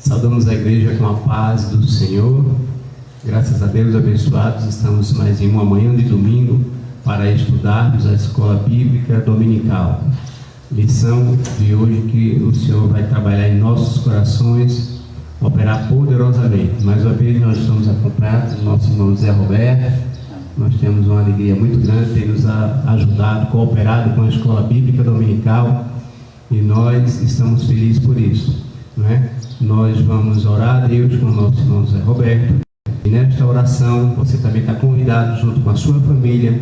Saudamos a igreja com a paz do Senhor. Graças a Deus, abençoados, estamos mais em uma manhã de domingo para estudarmos a escola bíblica dominical. Lição de hoje que o Senhor vai trabalhar em nossos corações, operar poderosamente. Mais uma vez nós estamos acompanhados do nosso irmão Zé Roberto. Nós temos uma alegria muito grande, ter nos ajudado, cooperado com a escola bíblica dominical, e nós estamos felizes por isso, não é? Nós vamos orar a Deus com o nosso irmão Zé Roberto, e nesta oração você também está convidado, junto com a sua família,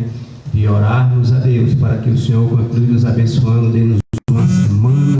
de orarmos a Deus para que o Senhor continue nos abençoando, dê-nos uma semana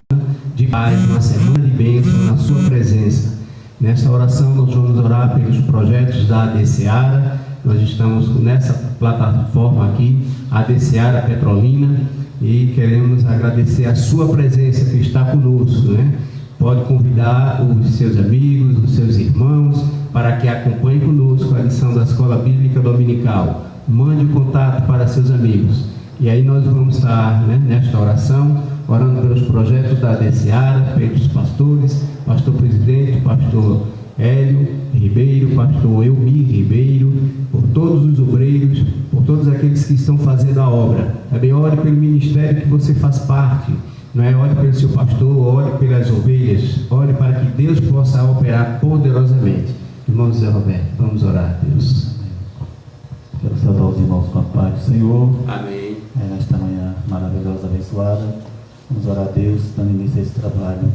de paz, uma semana de bênção na sua presença. Nesta oração nós vamos orar pelos projetos da AD Seara. Nós estamos nessa plataforma aqui, AD Seara Petrolina, e queremos agradecer a sua presença que está conosco, né? Pode convidar os seus amigos, os seus irmãos, para que acompanhem conosco a lição da Escola Bíblica Dominical. Mande o contato para seus amigos. E aí nós vamos estar, né, nesta oração, orando pelos projetos da AD Seara, pelos pastores, pastor presidente, pastor Hélio Ribeiro, pastor Elmir Ribeiro, por todos os obreiros, por todos aqueles que estão fazendo a obra. Também ore pelo ministério que você faz parte. Não é? Ore pelo seu pastor, ore pelas ovelhas, ore para que Deus possa operar poderosamente. Irmão Zé Roberto, vamos orar a Deus. Quero saudar os irmãos com a paz do Senhor. Amém. Nesta manhã maravilhosa, abençoada, vamos orar a Deus, dando início a esse trabalho,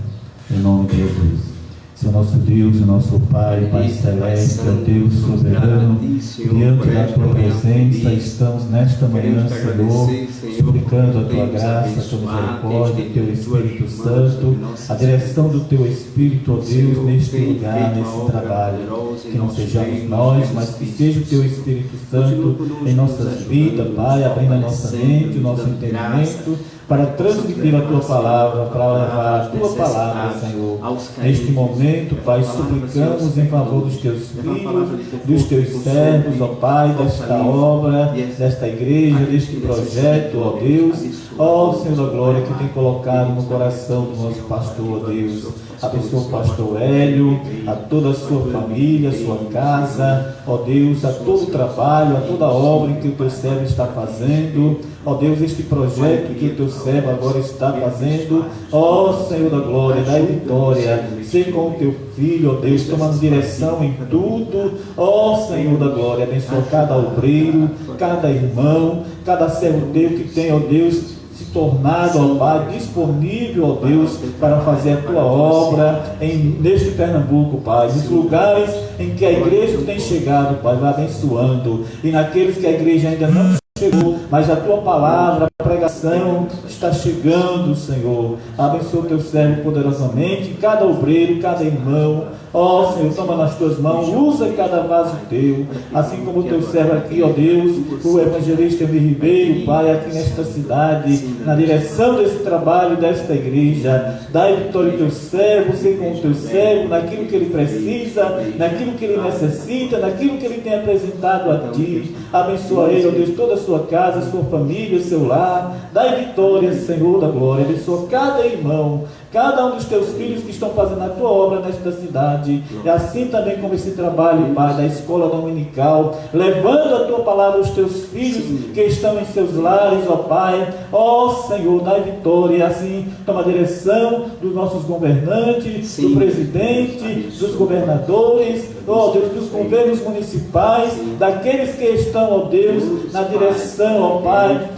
em nome de Jesus. Senhor nosso Deus, o nosso Pai, Pai Celeste, ó Deus soberano, diante da Tua presença, estamos nesta manhã, Senhor, suplicando a Tua graça, a Tua misericórdia, o Teu Espírito Santo, a direção do Teu Espírito, ó Deus, neste lugar, nesse trabalho. Que não sejamos nós, mas que seja o Teu Espírito Santo em nossas vidas, Pai, abrindo a nossa mente, o nosso entendimento, para transmitir a Tua palavra, para levar a Tua palavra, Senhor. Neste momento, Pai, suplicamos em favor dos Teus filhos, dos Teus servos, ó Pai, desta obra, desta igreja, deste projeto, ó Deus, ó Senhor da glória, que tem colocado no coração do nosso pastor, ó Deus. Abençoa o pastor Hélio, a toda a sua família, a sua casa, ó Deus, a todo o trabalho, a toda a obra que o Teu servo está fazendo, ó Deus, este projeto que o Teu servo agora está fazendo, ó Senhor da glória, dai vitória, seja com o Teu filho, ó Deus, tomando direção em tudo, ó Senhor da glória, abençoa cada obreiro, cada irmão, cada servo Teu que tem, ó Deus, se tornado, ó Pai, disponível, ó Deus, para fazer a Tua obra neste Pernambuco, Pai, nos lugares em que a igreja tem chegado, Pai, vai abençoando, e naqueles que a igreja ainda não chegou, mas a Tua palavra, a pregação está chegando, Senhor. Abençoa o Teu servo poderosamente, cada obreiro, cada irmão, ó Senhor, toma nas Tuas mãos, usa cada vaso Teu, assim como o Teu servo aqui, ó Deus, o evangelista Elmir Ribeiro, Pai, aqui nesta cidade, na direção desse trabalho, desta igreja. Dai vitória ao Teu servo, seja com o Teu servo, naquilo que ele precisa, naquilo que ele necessita, naquilo que ele tem apresentado a Ti. Abençoa ele, ó Deus, toda a sua casa, a sua família, o seu lar. Dai vitória, Senhor da glória. Abençoa cada irmão, cada um dos Teus filhos que estão fazendo a Tua obra nesta cidade, e assim também como esse trabalho, Pai, da escola dominical, levando a Tua palavra aos Teus filhos que estão em seus lares, ó Pai, ó Senhor, dai vitória, e assim toma a direção dos nossos governantes, do presidente, dos governadores, ó Deus, dos governos municipais, daqueles que estão, ó Deus, na direção, ó Pai,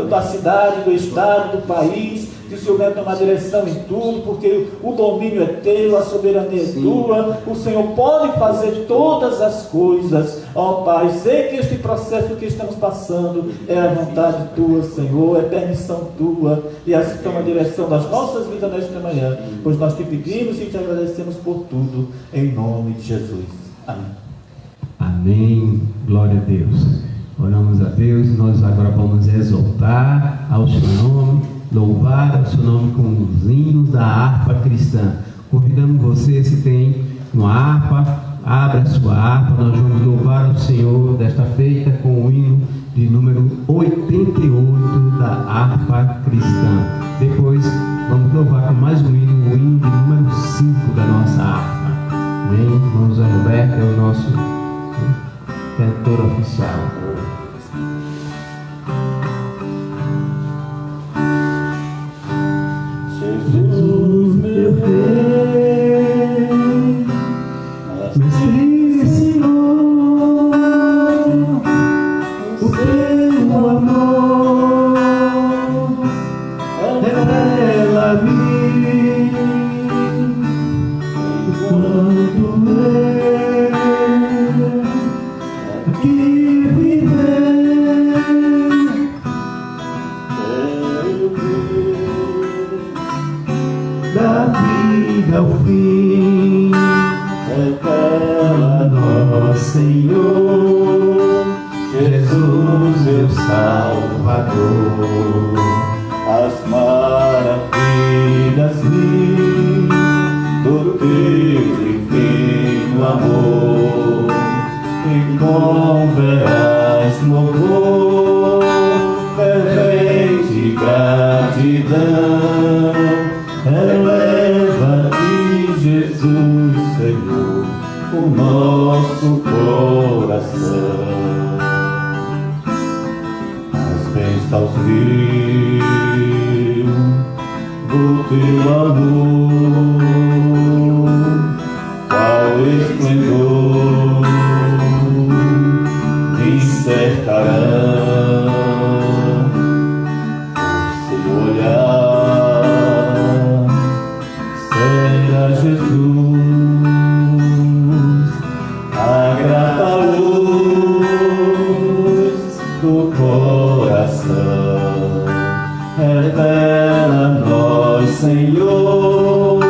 da cidade, do estado, do país, que o Senhor vai tomar direção em tudo, porque o domínio é Teu, a soberania é Tua, o Senhor pode fazer todas as coisas, ó Pai. Sei que este processo que estamos passando é a vontade Tua, Senhor, é permissão Tua, e assim toma a direção das nossas vidas nesta manhã, pois nós Te pedimos e Te agradecemos por tudo, em nome de Jesus. Amém. Amém. Glória a Deus. Oramos a Deus. Nós agora vamos exaltar ao Seu nome, louvar o Seu nome com os hinos da harpa cristã. Convidamos você, se tem uma harpa, abra a sua harpa. Nós vamos louvar o Senhor desta feita com o hino de número 88 da harpa cristã. Depois vamos louvar com mais um hino, o hino de número 5 da nossa harpa. da vida ao fim. Revela a nós, Senhor, Jesus, meu Salvador, as maravilhas mil do teu divino amor, e com veraz louvor, fervente gratidão, eleva-te, Jesus, Senhor, o nosso coração. As bênçãos mil do teu amor, qual esplendor me cercarão. O seu olhar será Jesus, a grata luz do coração. Revela-nos, Senhor,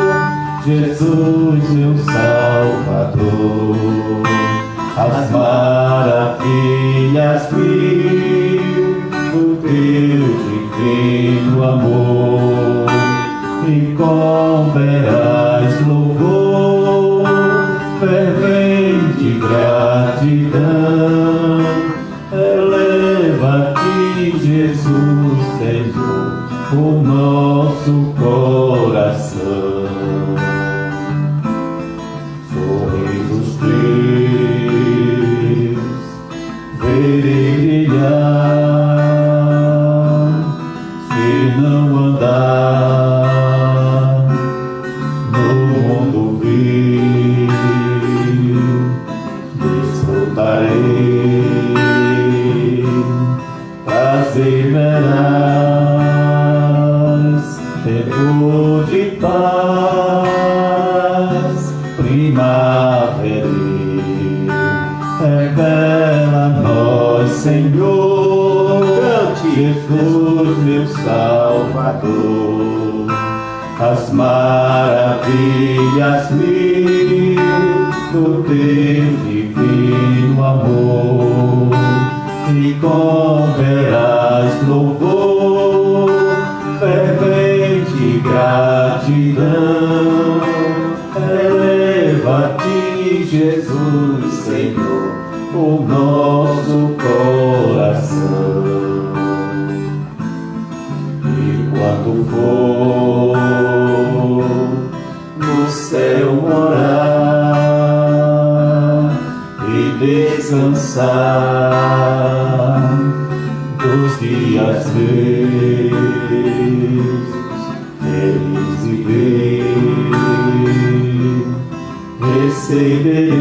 Jesus, meu Salvador, as maravilhas mil do teu divino amor, e com veraz louvor, fervente gratidão, eleva-te, Jesus, Senhor, o nosso coração. Sorrisos teus verei brilhar, se não andar no mundo vil, desfrutarei, prazer verás, tempo de paz primaveril. Revela-nos, Senhor, Jesus, meu Salvador, as maravilhas mil do teu divino amor, e com veraz louvor, fervente gratidão, eleva-te, Jesus, Senhor, o nosso coração. E quando for no céu morar e descansar dos dias teus, feliz viver, receberei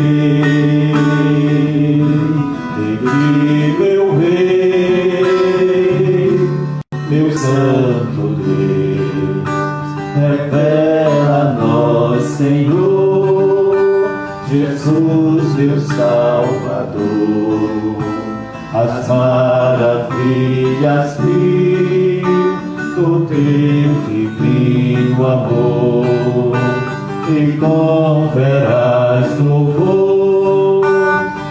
de ti, meu Rei, meu Santo Deus. Revela-nos, Senhor, Jesus, meu Salvador, as maravilhas mil do teu divino amor, e com veraz louvor,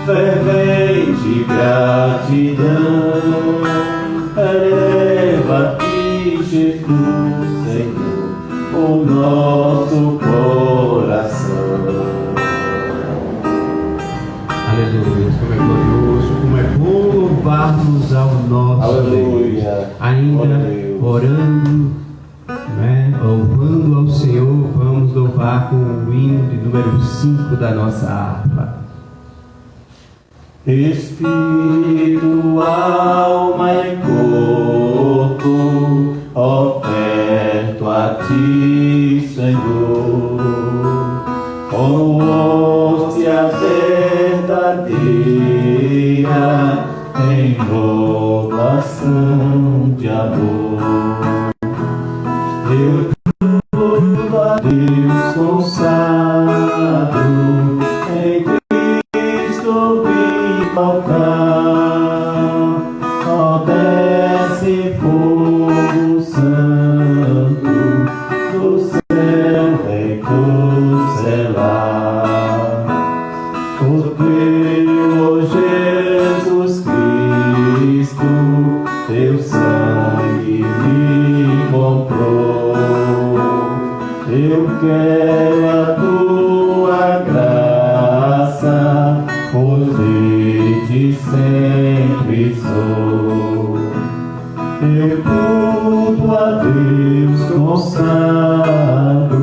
fervente gratidão, eleva-te, Jesus, Senhor, o nosso coração. Aleluia, como é glorioso, como é bom louvarmos ao nosso Aleluia. Deus. Ainda orando, né, louvando ao Senhor, vamos louvar com o hino de número 5 da nossa harpa. Espírito, alma e corpo, oferto a ti, Senhor, como hóstia verdadeira, em oblação de amor. Eu louvo a Deus consagro, em Cristo vivo altar, ó desce fogo santo do céu. quero a tua graça, pois de ti sempre sou. Eu culto a Deus consagrado,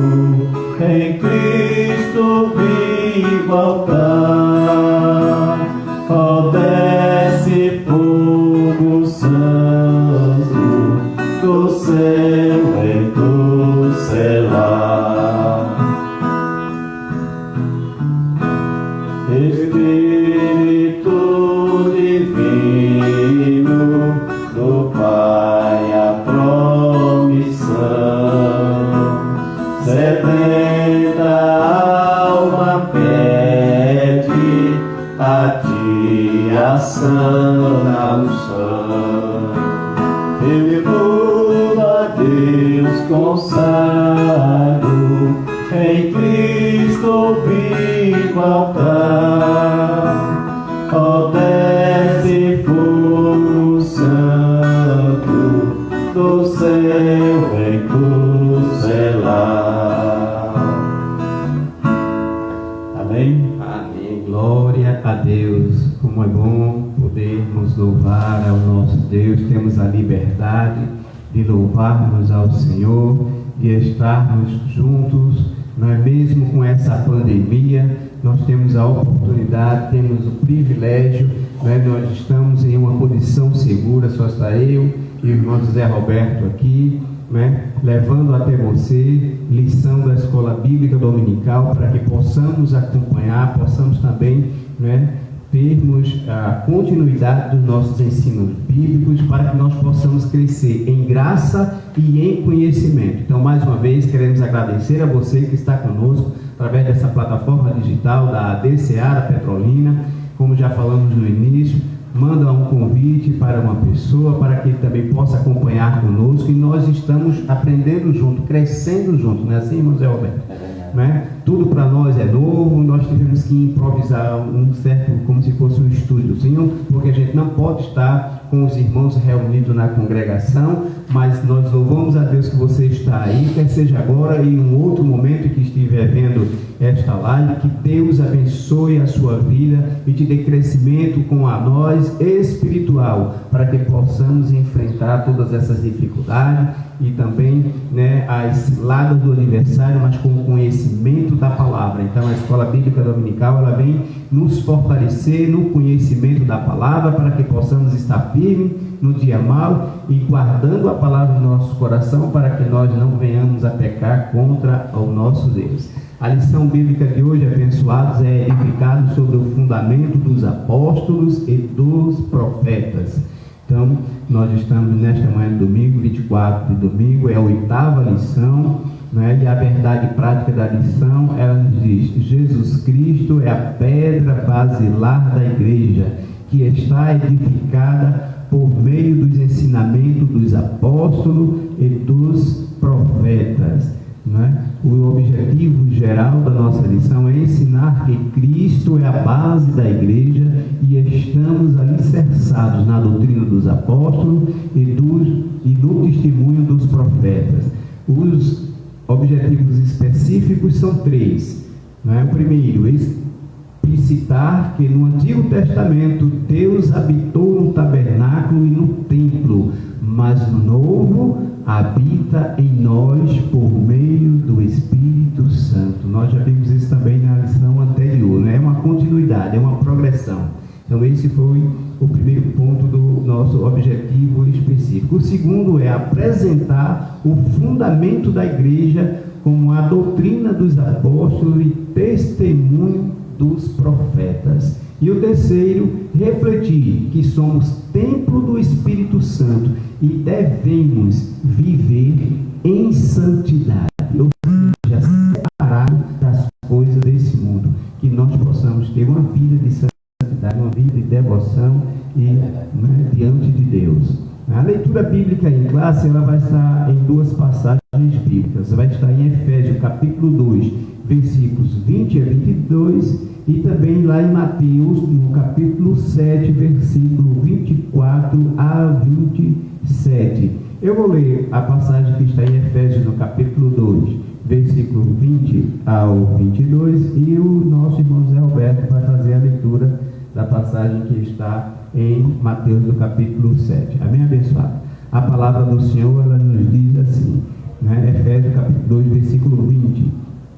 em Cristo vivo altar. Ó, desce fogo santo do céu em do celar. Espírito divino do Pai a promissão, sedenta alma pede a ti ação na unção. Eu a Deus consagro, em Cristo vivo altar. Ó, desce fogo santo do céu em celar. Amém? Amém. Glória a Deus. Como é bom podermos louvar ao nosso Deus. Temos a liberdade de louvarmos ao Senhor, de estarmos juntos, não é mesmo com essa pandemia. Nós temos a oportunidade, temos o privilégio, né? Nós estamos em uma posição segura, só está eu e o irmão José Roberto aqui, né? Levando até você lição da Escola Bíblica Dominical, para que possamos acompanhar, possamos também, né, termos a continuidade dos nossos ensinos bíblicos, para que nós possamos crescer em graça e em conhecimento. Então, mais uma vez, queremos agradecer a você que está conosco através dessa plataforma digital da AD Seara Petrolina. Como já falamos no início, manda um convite para uma pessoa, para que ele também possa acompanhar conosco, e nós estamos aprendendo junto, crescendo junto, não é assim, irmão Zé Roberto? Né? Tudo para nós é novo, nós tivemos que improvisar um certo, como se fosse um estúdiozinho, porque a gente não pode estar com os irmãos reunidos na congregação, mas nós louvamos a Deus que você está aí, quer seja agora e em um outro momento que estiver vendo esta live. Que Deus abençoe a sua vida e te dê crescimento com a nós espiritual, para que possamos enfrentar todas essas dificuldades e também, né, as ciladas do aniversário, mas com o conhecimento da palavra. Então a Escola Bíblica Dominical, ela vem nos fortalecer no conhecimento da palavra, para que possamos estar firmes no dia mau e guardando a palavra no nosso coração, para que nós não venhamos a pecar contra o nosso Deus. A lição bíblica de hoje, abençoados, é edificado sobre o fundamento dos apóstolos e dos profetas. Então, nós estamos nesta manhã de domingo, 24 de domingo, é a 8ª lição, né? E a verdade prática da lição, ela nos diz: Jesus Cristo é a pedra basilar da igreja, que está edificada por meio dos ensinamentos dos apóstolos e dos profetas. Né? O objetivo geral da nossa lição é ensinar que Cristo é a base da igreja, e estamos alicerçados na doutrina dos apóstolos e no testemunho dos profetas. Os objetivos específicos são 3. Né? O primeiro, explicitar que no Antigo Testamento Deus habitou no tabernáculo e no templo, mas no Novo habita em nós por meio do Espírito Santo. Nós já vimos isso também na lição anterior, né? É uma continuidade, é uma progressão. Então esse foi o primeiro ponto do nosso objetivo específico. O segundo é apresentar o fundamento da igreja como a doutrina dos apóstolos e testemunho dos profetas. E o terceiro, refletir que somos templo do Espírito Santo e devemos viver em santidade, ou seja, separado das coisas desse mundo, que nós possamos ter uma vida de santidade, uma vida de devoção e, né, diante de Deus. A leitura bíblica em classe, ela vai estar em 2 passagens bíblicas. Vai estar em Efésios capítulo 2, versículos 20 a 22, e também lá em Mateus, no capítulo 7, versículo 24 a 27. Eu vou ler a passagem que está em Efésios, no capítulo 2, versículo 20 ao 22, e o nosso irmão Zé Roberto vai fazer a leitura da passagem que está em Mateus do capítulo 7. Amém, abençoado? A palavra do Senhor, ela nos diz assim, né? Efésios capítulo 2, versículo 20: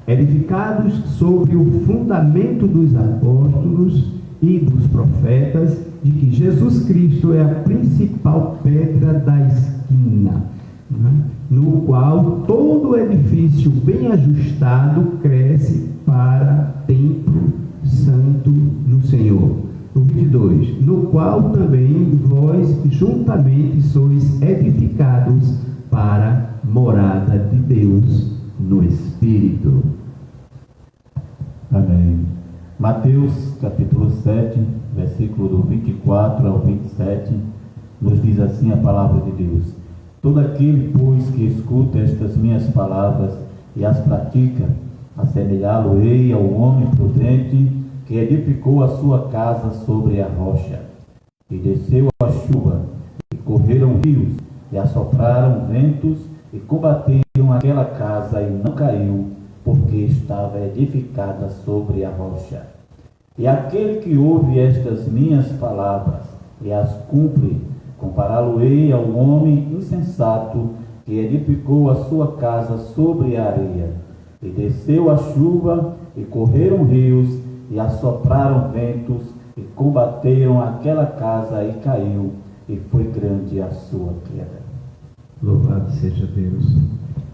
edificados sobre o fundamento dos apóstolos e dos profetas, de que Jesus Cristo é a principal pedra da esquina, né? No qual todo edifício bem ajustado cresce para templo santo no Senhor. O 22, no qual também vós juntamente sois edificados para morada de Deus no Espírito. Amém. Mateus capítulo 7, versículo do 24 ao 27, nos diz assim a palavra de Deus: todo aquele, pois, que escuta estas minhas palavras e as pratica, assemelhá-lo-ei ao homem prudente que edificou a sua casa sobre a rocha. E desceu a chuva, e correram rios, e assopraram ventos, e combateram aquela casa, e não caiu, porque estava edificada sobre a rocha. E aquele que ouve estas minhas palavras e as cumpre, compará-lo-ei ao homem insensato que edificou a sua casa sobre a areia. E desceu a chuva, e correram rios, e assopraram ventos, e combateram aquela casa, e caiu, e foi grande a sua queda. Louvado seja Deus.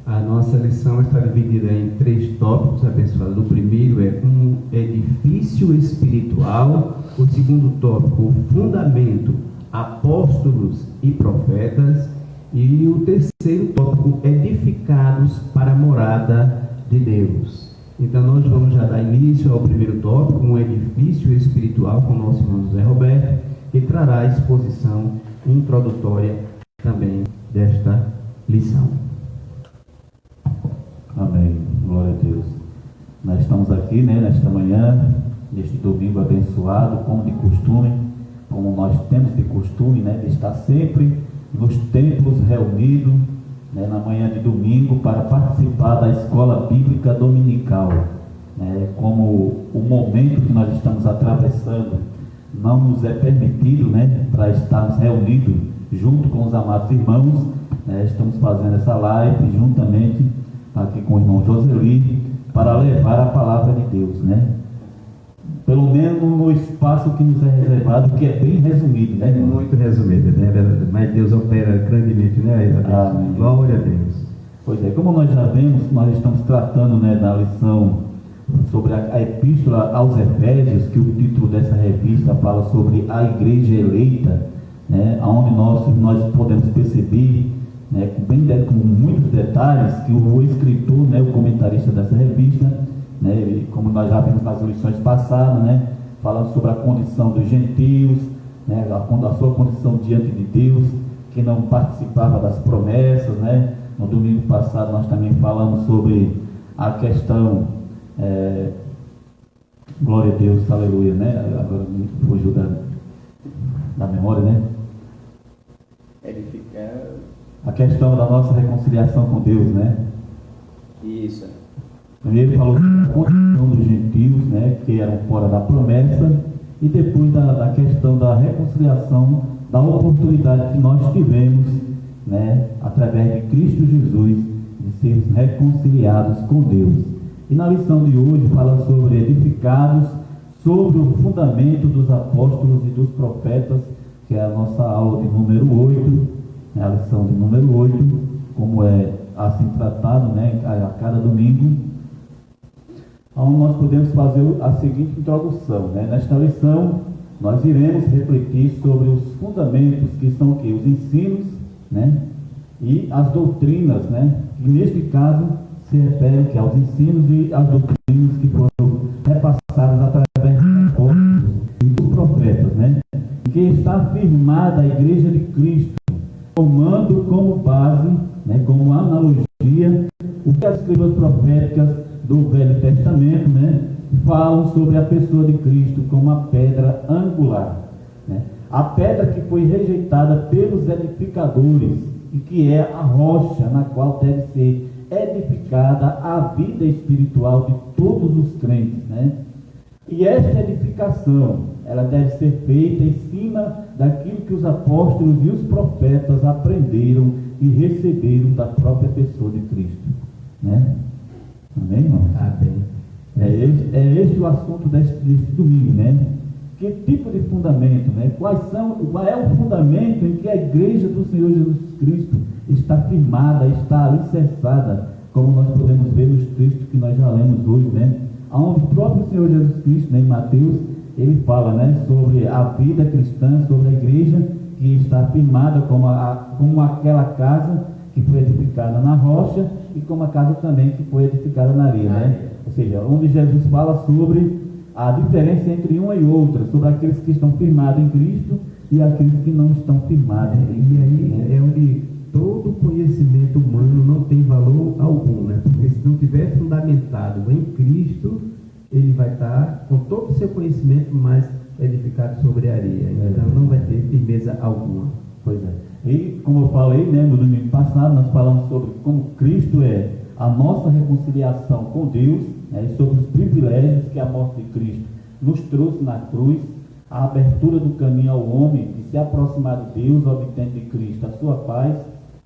A nossa lição está dividida em 3 tópicos abençoados. O primeiro é um edifício espiritual. O segundo tópico, o fundamento, apóstolos e profetas. E o terceiro tópico, edificados para a morada de Deus. Então nós vamos já dar início ao primeiro tópico, um edifício espiritual, com o nosso irmão José Roberto, que trará a exposição introdutória também desta lição. Amém. Glória a Deus. Nós estamos aqui, nesta manhã, neste domingo abençoado, como de costume, como nós temos de costume, de estar sempre nos templos reunidos, na manhã de domingo, para participar da escola bíblica dominical. Como o momento que nós estamos atravessando não nos é permitido, para estarmos reunidos junto com os amados irmãos, estamos fazendo essa live juntamente aqui com o irmão Joseli, para levar a palavra de Deus, pelo menos no espaço que nos é reservado, que é bem resumido, Muito resumido, mas Deus opera grandemente, Amém. Glória a Deus. Pois é, como nós já vemos, nós estamos tratando, da lição sobre a epístola aos Efésios, que o título dessa revista fala sobre a igreja eleita, onde nós podemos perceber, com muitos detalhes, que o escritor, o comentarista dessa revista, como nós já vimos nas lições passadas, falando sobre a condição dos gentios, a sua condição diante de Deus, que não participava das promessas, No domingo passado nós também falamos sobre a questão, glória a Deus, aleluia, agora me fugiu da memória, Edificar. A questão da nossa reconciliação com Deus, Isso. Primeiro falou sobre a condição dos gentios, que eram fora da promessa, e depois da questão da reconciliação, da oportunidade que nós tivemos, através de Cristo Jesus, de sermos reconciliados com Deus. E na lição de hoje fala sobre edificados sobre o fundamento dos apóstolos e dos profetas, que é a nossa aula de número 8, a lição de número 8, como é assim tratado, a cada domingo, onde nós podemos fazer a seguinte introdução, Nesta lição, nós iremos refletir sobre os fundamentos, que são o quê? Os ensinos, e as doutrinas, que neste caso se referem aos ensinos e às doutrinas que foram repassadas através dos apóstolos e dos profetas, em que está firmada a igreja de Cristo, tomando como base, como analogia, o que as escrituras proféticas do Velho Testamento, falam sobre a pessoa de Cristo como a pedra angular, a pedra que foi rejeitada pelos edificadores e que é a rocha na qual deve ser edificada a vida espiritual de todos os crentes, né? E esta edificação, ela deve ser feita em cima daquilo que os apóstolos e os profetas aprenderam e receberam da própria pessoa de Cristo, né? Amém, irmão? Amém. É este o assunto deste domingo, né? Que tipo de fundamento, né? Qual é o fundamento em que a igreja do Senhor Jesus Cristo está firmada, está alicerçada, como nós podemos ver nos textos que nós já lemos hoje, né? Onde o próprio Senhor Jesus Cristo, né, em Mateus, ele fala, né, sobre a vida cristã, sobre a igreja que está firmada como aquela casa que foi edificada na rocha e como a casa também que foi edificada na areia, né? Ou seja, onde Jesus fala sobre a diferença entre uma e outra, sobre aqueles que estão firmados em Cristo e aqueles que não estão firmados em Cristo. E aí é onde todo conhecimento humano não tem valor algum, né? Porque se não tiver fundamentado em Cristo, ele vai estar com todo o seu conhecimento mais edificado sobre a areia. Então não vai ter firmeza alguma. Pois é. E como eu falei, né, no domingo passado, nós falamos sobre como Cristo é a nossa reconciliação com Deus, né, e sobre os privilégios que a morte de Cristo nos trouxe na cruz, a abertura do caminho ao homem de se aproximar de Deus, obtendo de Cristo a sua paz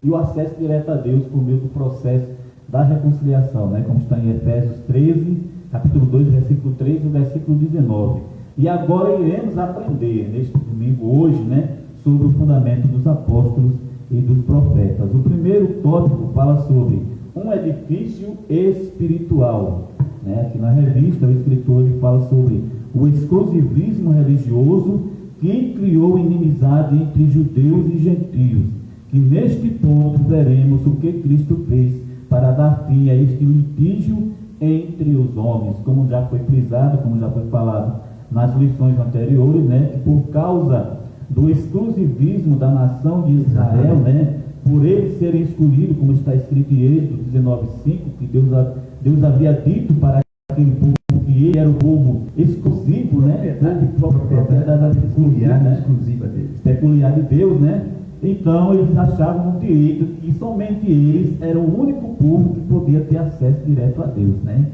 e o acesso direto a Deus por meio do processo da reconciliação, né, como está em Efésios 13, capítulo 2, versículo 3 e versículo 19. E agora iremos aprender neste domingo, hoje, né, sobre o fundamento dos apóstolos e dos profetas. O primeiro tópico fala sobre um edifício espiritual, né? Aqui na revista o escritor ele fala sobre o exclusivismo religioso que criou inimizade entre judeus e gentios, que neste ponto veremos o que Cristo fez para dar fim a este litígio entre os homens, como já foi frisado, como já foi falado nas lições anteriores, né? Que por causa do exclusivismo da nação de Israel, né? Por eles serem escolhidos, como está escrito em Êxodo 19:5, que Deus havia dito para aquele povo que ele era o povo exclusivo, né? Propriedade exclusiva deles. Peculiar de Deus, né? Então eles achavam no direito que somente eles eram o único povo que podia ter acesso direto a Deus, né?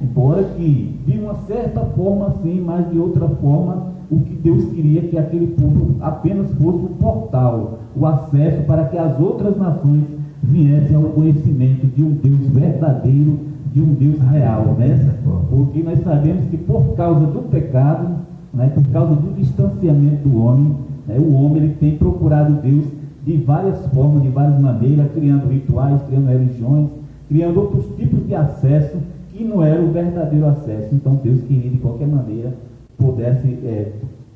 Embora que de uma certa forma sim, mas de outra forma o que Deus queria que aquele povo apenas fosse o portal, o acesso para que as outras nações viessem ao conhecimento de um Deus verdadeiro, de um Deus real, né? Porque nós sabemos que por causa do pecado, né, por causa do distanciamento do homem, né, o homem ele tem procurado Deus de várias formas, de várias maneiras, criando rituais, criando religiões, criando outros tipos de acesso que não era o verdadeiro acesso. Então Deus queria de qualquer maneira pudesse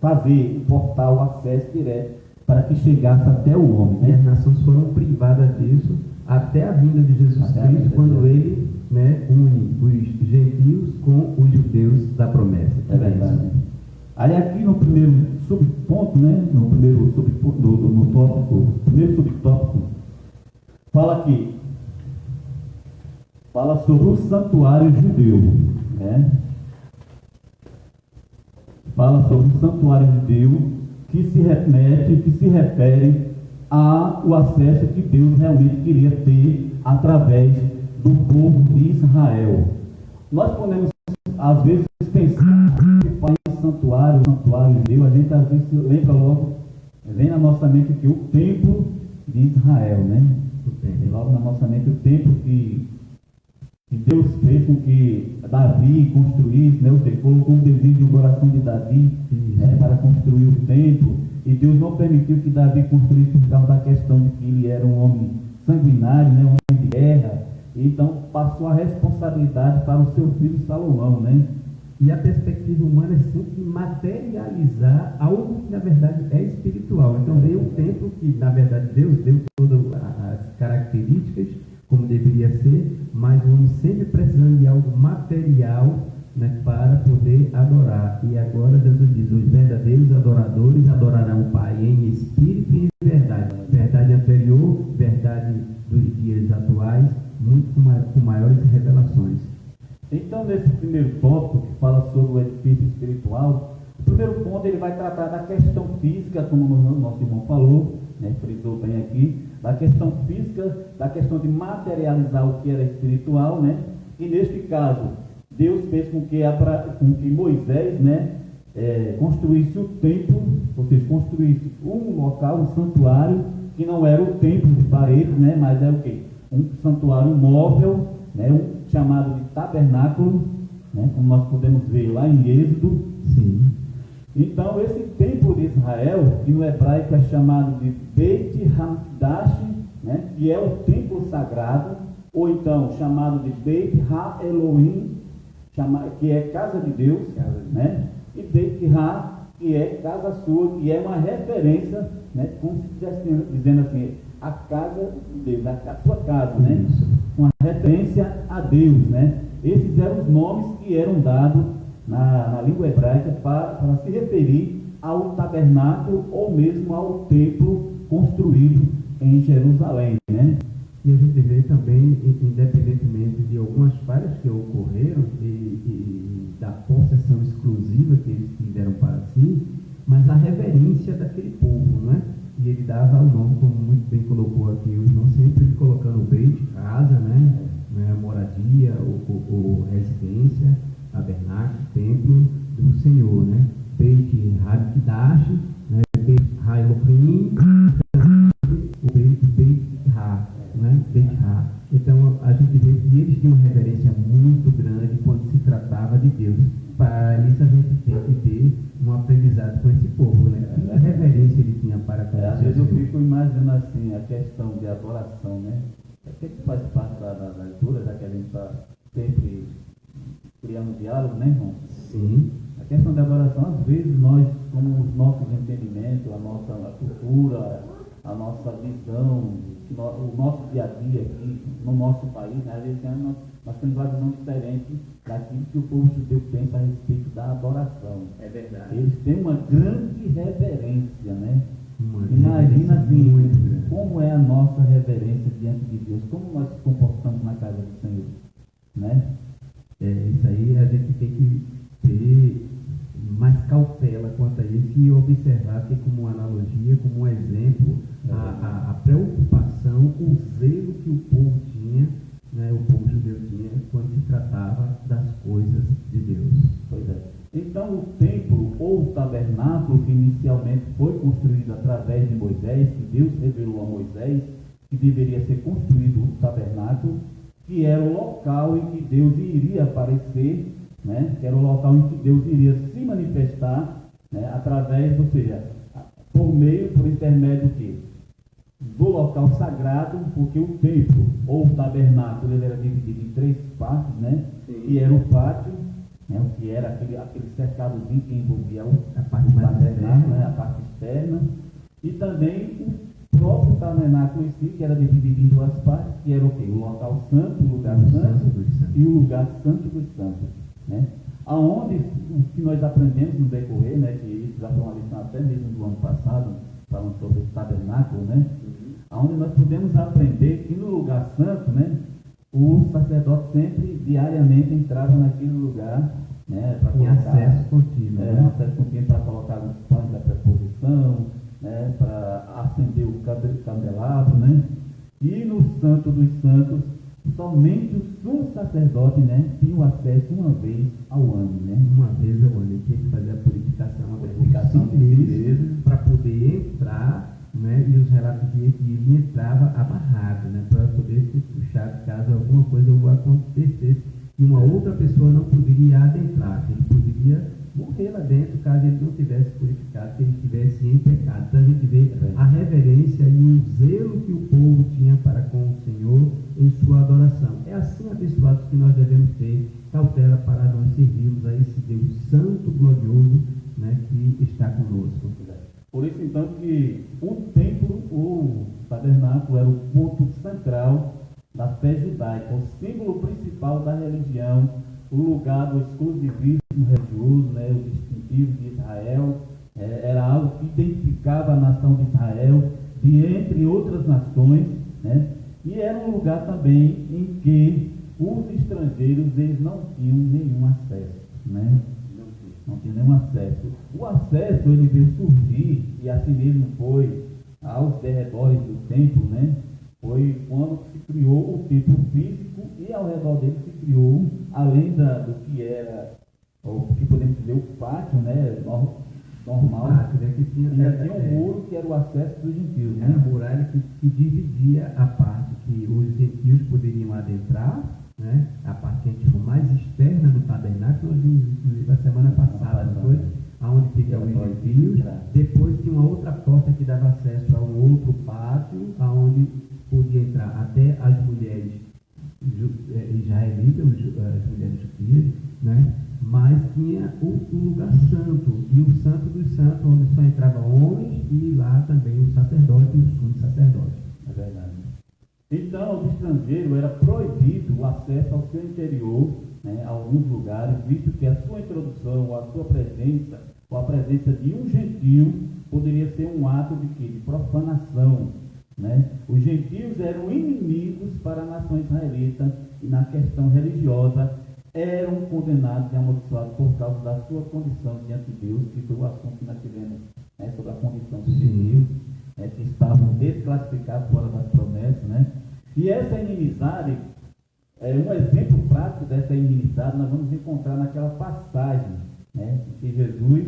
fazer o portal, o acesso direto para que chegasse até o homem, né? E as nações foram privadas disso até a vinda de Jesus Cristo, quando ele, né, une os gentios com os judeus da promessa. É verdade. Aí aqui no primeiro subponto, né, no primeiro subponto, no tópico, primeiro subtópico, fala sobre o santuário judeu, né? Fala sobre o santuário judeu que se refere ao acesso que Deus realmente queria ter através do povo de Israel. Nós podemos, às vezes, pensar que fala em santuário judeu, a gente às vezes lembra logo, vem na nossa mente que o templo de Israel, né? Vem logo na nossa mente o templo que Deus fez com que Davi construísse, né? Ele colocou um desejo no coração de Davi, né, para construir o templo, e Deus não permitiu que Davi construísse por causa da questão de que ele era um homem sanguinário, né, um homem de guerra. Então passou a responsabilidade para o seu filho Salomão, né? E a perspectiva humana é sempre materializar algo que na verdade é espiritual. Então veio um templo que na verdade Deus deu todas as características como deveria ser, mas o homem sempre precisando de algo material, né, para poder adorar. E agora Deus diz: os verdadeiros adoradores adorarão o Pai em espírito e em verdade. Verdade anterior, verdade dos dias atuais, muito com maiores revelações. Então, nesse primeiro tópico que fala sobre o edifício espiritual, o primeiro ponto ele vai tratar da questão física, como o nosso irmão falou, né, frisou bem aqui, da questão física, da questão de materializar o que era espiritual, né? E neste caso, Deus fez com que Moisés, né, construísse o templo, ou seja, construísse um local, um santuário, que não era o templo de paredes, né, mas era o quê? Um santuário móvel, né, um chamado de tabernáculo, né, como nós podemos ver lá em Êxodo. Sim. Então, esse templo de Israel, que no hebraico é chamado de Beit HaMikdash, né, que é o templo sagrado, ou então chamado de Beit Ha-Elohim, que é casa de Deus, né, e Beit Ha, que é casa sua, que é uma referência, né, como se estivesse dizendo assim, a casa de Deus, a sua casa, né, uma referência a Deus, né. Esses eram os nomes que eram dados na língua hebraica para se referir ao tabernáculo ou mesmo ao templo construído em Jerusalém, né? E a gente vê também, independentemente de algumas falhas que ocorreram e da possessão exclusiva que eles tiveram para si, mas a reverência daquele povo, né? E ele dava o nome, como muito bem colocou aqui o irmão, sempre colocando o Beit, casa, né? Moradia ou residência, tabernáculo, templo do Senhor, né? Beit HaMikdash, né? Beit Ha-Elohim, o Beit Ha, né? Beit Ha. Então a gente vê que eles tinham uma reverência muito grande quando se tratava de Deus. Para isso a gente tem que ter um aprendizado com esse povo, né? Que reverência ele tinha para com Às vezes eu fico imaginando assim, a questão de adoração, né? O que faz parte da leitura, já que a gente está sempre criando diálogo, né, irmão? Sim. A questão da adoração, às vezes nós, como os nossos entendimentos, a nossa cultura, a nossa visão, o nosso dia a dia aqui no nosso país, né, às vezes nós temos uma visão diferente daquilo que o povo judeu pensa a respeito da adoração. É verdade. Eles têm uma grande reverência, né? Imagina assim, como é a nossa reverência diante de Deus, como nós nos comportamos na casa do Senhor, né? Isso aí a gente tem que ter mais cautela quanto a isso e observar, ter como analogia, como um exemplo, a preocupação, o zelo que o povo tinha, né, o povo judeu tinha, quando se tratava das coisas de Deus. Pois é. Então, o templo ou o tabernáculo, que inicialmente foi construído através de Moisés, que Deus revelou a Moisés, que deveria ser construído o tabernáculo, que era o local em que Deus iria aparecer, né? Que era o local em que Deus iria se manifestar, né? Através, ou seja, por intermédio do local sagrado, porque o templo ou o tabernáculo ele era dividido em 3 partes, né? E era o pátio, né? O que era aquele cercadozinho que envolvia a parte tabernáculo, né? A parte externa, e também o próprio tabernáculo em si, que era dividido em 2 partes, que era o quê? O local santo, o lugar santo, e o lugar santo dos santos, né? Aonde o que nós aprendemos no decorrer, né? Que isso já foi uma lição até mesmo do ano passado, falando sobre o tabernáculo, né? Aonde nós podemos aprender que no lugar santo, né? O sacerdote sempre, diariamente, entrava naquele lugar, né? Para colocar acesso contínuo, né? Acesso contínuo para colocar os pães da preposição, né, para acender o candelabro, né? E no Santo dos Santos, somente o sumo sacerdote, né, tinha o acesso uma vez ao ano, né? Uma vez ao ano, ele tinha que fazer a purificação de beleza para poder entrar, né? E os relatos diziam que ele entrava amarrado, né? Para poder ser puxado caso alguma coisa acontecesse e uma outra pessoa não poderia adentrar, ele poderia morrer lá dentro caso ele não tivesse purificado, se ele estivesse em pecado. Então a gente vê a reverência e o zelo que o povo tinha para com o Senhor em sua adoração. É assim, abençoados, que nós devemos ter cautela para nós servirmos a esse Deus santo, glorioso, né, que está conosco. Por isso então que o templo, o tabernáculo, era o ponto central da fé judaica, o símbolo principal da religião, o lugar do exclusivismo religioso, né, o distintivo de Israel, era algo que identificava a nação de Israel de entre outras nações, né, e era um lugar também em que os estrangeiros eles não tinham nenhum acesso, né, não tinham nenhum acesso. O acesso ele veio surgir, e assim mesmo foi aos derredores do templo, né? Foi quando se criou o templo físico e ao redor dele se criou, além do que era, ou que podemos dizer, o pátio, né? Normal, Pátio, né? Que tinha um muro que era o acesso dos gentios, era a né? muralha que dividia a parte que os gentios poderiam adentrar, né? A parte que a gente chamou mais externa do tabernáculo, nós vimos inclusive a semana passada, não foi? Aonde ficavam os gentios. Depois tinha uma outra porta que dava acesso a um outro pátio, aonde podia entrar até as mulheres israelitas, as mulheres judias, né? Mas tinha o lugar santo, e o santo dos santos, onde só entravam homens, e lá também o sacerdote e o sumo sacerdote. É verdade. Então, aos estrangeiros era proibido o acesso ao seu interior, né, a alguns lugares, visto que a sua introdução, a sua presença, ou a presença de um gentio, poderia ser um ato de quê? De profanação, né? Os gentios eram inimigos para a nação israelita, e na questão religiosa, eram condenados e amaldiçoados por causa da sua condição diante de Deus, que foi o assunto que nós tivemos, né, sobre a condição dos gentios, que estavam desclassificados fora das promessas, né? E essa inimizade, um exemplo prático dessa inimizade, nós vamos encontrar naquela passagem, né, que Jesus,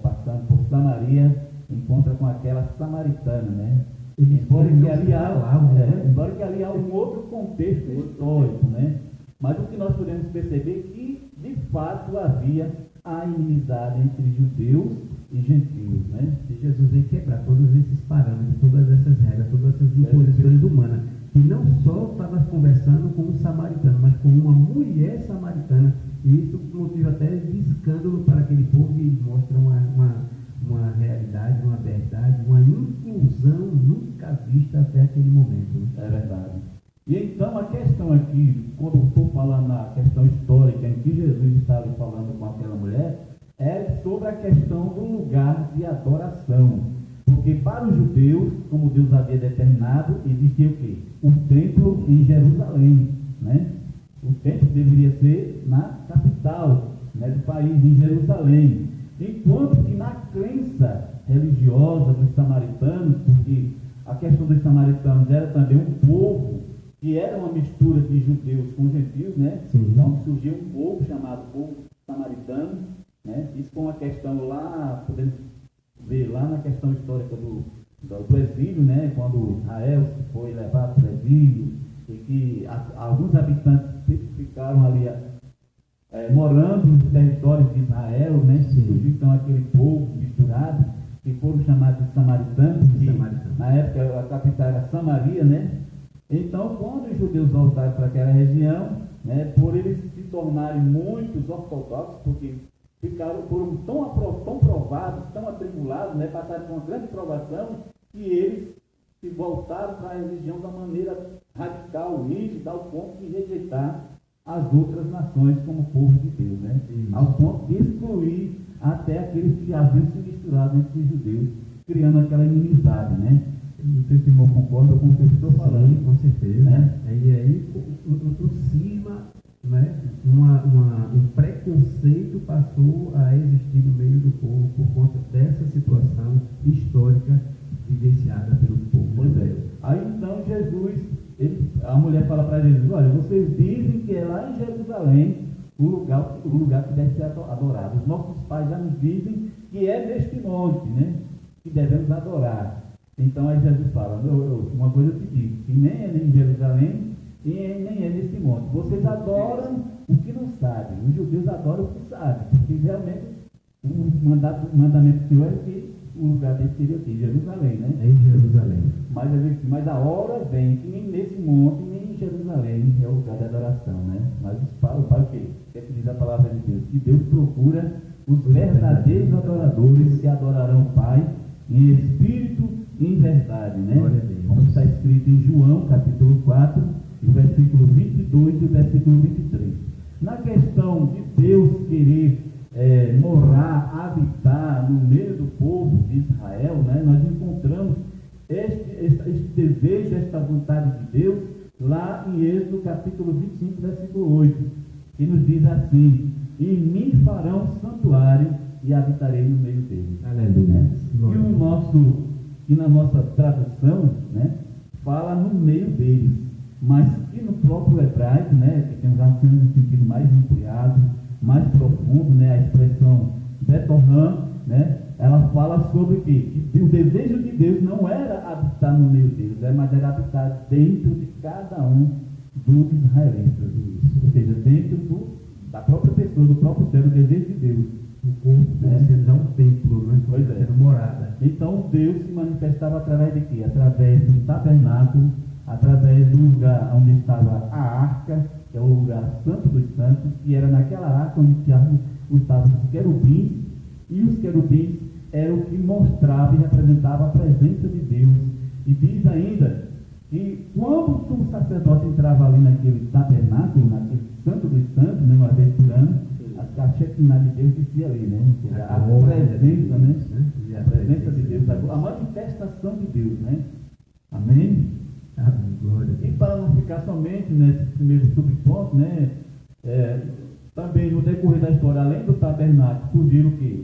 passando por Samaria, encontra com aquela samaritana, né? Embora que ali há um outro contexto histórico, né? Mas o que nós podemos perceber é que, de fato, havia a inimizade entre judeus e gentios, né? E Jesus veio quebrar todos esses parâmetros, todas essas regras, todas essas imposições humanas. E não só estava conversando com um samaritano, mas com uma mulher samaritana. E isso motiva até de escândalo para aquele povo, e mostra uma realidade, uma verdade, uma inclusão nunca vista até aquele momento. É verdade. E então a questão aqui, quando estou falando na questão histórica em que Jesus estava falando com aquela mulher, é sobre a questão do lugar de adoração. Porque para os judeus, como Deus havia determinado, existia o quê? O templo em Jerusalém, né? O templo deveria ser na capital, né, do país, em Jerusalém. Enquanto que na crença religiosa dos samaritanos, porque a questão dos samaritanos era também um povo que era uma mistura de judeus com gentios, né? Sim. Então surgiu um povo chamado povo samaritano, né? Isso foi uma questão lá, podemos ver lá na questão histórica do exílio, né? Quando Israel foi levado para o exílio, e que alguns habitantes ficaram ali morando nos territórios de Israel, né? Surgiu então aquele povo misturado, que foram chamados de samaritanos, na época a capital era Samaria, né? Então, quando os judeus voltaram para aquela região, né, por eles se tornarem muitos ortodoxos, porque foram tão provados, tão atribulados, né, passaram por uma grande provação, que eles se voltaram para a religião da maneira radical, rígida, ao ponto de rejeitar as outras nações como povo de Deus, né? Ao ponto de excluir até aqueles que haviam se misturado entre os judeus, criando aquela inimizade, né? Não sei se o irmão concorda com o que eu estou falando. Sim, com certeza. Né? E aí, por cima, né, um preconceito passou a existir no meio do povo por conta dessa situação histórica vivenciada pelo povo. Pois é. Aí então Jesus, a mulher fala para Jesus: olha, vocês dizem que é lá em Jerusalém o lugar que deve ser adorado. Os nossos pais já nos dizem que é neste monte, né, que devemos adorar. Então aí Jesus fala: uma coisa eu te digo, que nem é em Jerusalém e nem é nesse monte. Vocês adoram o que não sabem. Os judeus adoram o que sabem, porque realmente o mandamento do Senhor é que o lugar dele seria aqui, Jerusalém, né? É em Jerusalém. Mas a hora vem que nem nesse monte, nem em Jerusalém é o lugar de adoração, né? Mas para o quê? O que diz a palavra de Deus? Que Deus procura os verdadeiros adoradores que adorarão o Pai em espírito e em verdade, né? Como está escrito em João, capítulo 4, o versículo 22 e o versículo 23. Na questão de Deus querer morar, habitar no meio do povo de Israel, né, nós encontramos este desejo, esta vontade de Deus lá em Êxodo capítulo 25, versículo 8, que nos diz assim: em mim farão santuário e habitarei no meio deles. Aleluia. E o nosso que na nossa tradução, né, fala no meio deles, mas que no próprio hebraico, né, que tem um sentido mais ampliado, mais profundo, né, a expressão Betorram, né, ela fala sobre que o desejo de Deus não era habitar no meio deles, mas era habitar dentro de cada um dos israelitas, ou seja, dentro da própria pessoa, do próprio ser, o desejo de Deus. O corpo sendo já um templo, né? Pois é. Sendo morada. Então Deus se manifestava através de quê? Através do tabernáculo, através do lugar onde estava a arca, que é o lugar santo dos santos, e era naquela arca onde estavam os querubins, e os querubins eram o que mostrava e representava a presença de Deus. E diz ainda que quando o sacerdote entrava ali naquele tabernáculo, naquele santo dos santos, né, uma vez por ano, a Shekinah de Deus descia ali, né? A presença, né? A presença de Deus, a manifestação de Deus, né? Amém? E para não ficar somente nesse primeiro subponto, né? Também no decorrer da história, além do tabernáculo, surgiram o quê?